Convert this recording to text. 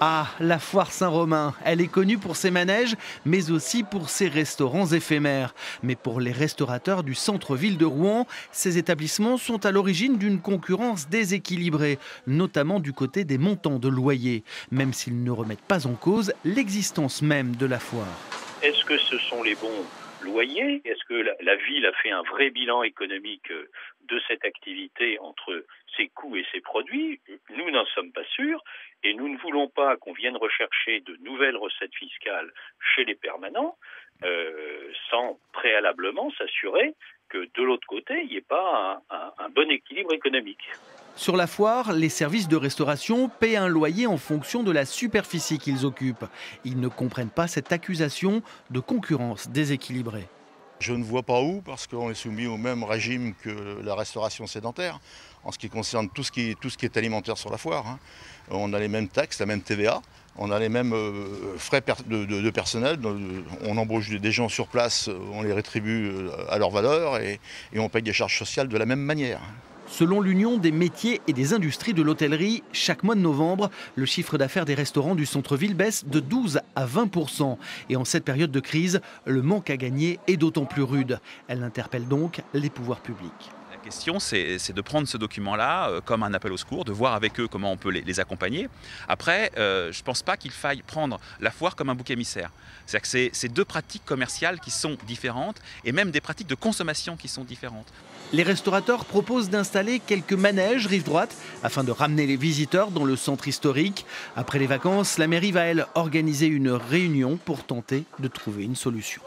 Ah, la foire Saint-Romain, elle est connue pour ses manèges, mais aussi pour ses restaurants éphémères. Mais pour les restaurateurs du centre-ville de Rouen, ces établissements sont à l'origine d'une concurrence déséquilibrée, notamment du côté des montants de loyer, même s'ils ne remettent pas en cause l'existence même de la foire. Est-ce que ce sont les bons loyers? Est-ce que la ville a fait un vrai bilan économique de cette activité entre ses coûts et ses produits? Nous n'en sommes pas sûrs et nous ne voulons pas qu'on vienne rechercher de nouvelles recettes fiscales chez les permanents sans préalablement s'assurer que de l'autre côté, il n'y ait pas un bon équilibre économique. Sur la foire, les services de restauration paient un loyer en fonction de la superficie qu'ils occupent. Ils ne comprennent pas cette accusation de concurrence déséquilibrée. Je ne vois pas où, parce qu'on est soumis au même régime que la restauration sédentaire, en ce qui concerne tout ce qui est alimentaire sur la foire. On a les mêmes taxes, la même TVA, on a les mêmes frais de personnel, on embauche des gens sur place, on les rétribue à leur valeur et on paye des charges sociales de la même manière. Selon l'Union des métiers et des industries de l'hôtellerie, chaque mois de novembre, le chiffre d'affaires des restaurants du centre-ville baisse de 12 à 20%. Et en cette période de crise, le manque à gagner est d'autant plus rude. Elle interpelle donc les pouvoirs publics. La question, c'est de prendre ce document-là comme un appel au secours, de voir avec eux comment on peut les accompagner. Après, je ne pense pas qu'il faille prendre la foire comme un bouc émissaire. C'est-à-dire que c'est deux pratiques commerciales qui sont différentes et même des pratiques de consommation qui sont différentes. Les restaurateurs proposent d'installer quelques manèges rive droite afin de ramener les visiteurs dans le centre historique. Après les vacances, la mairie va, elle, organiser une réunion pour tenter de trouver une solution.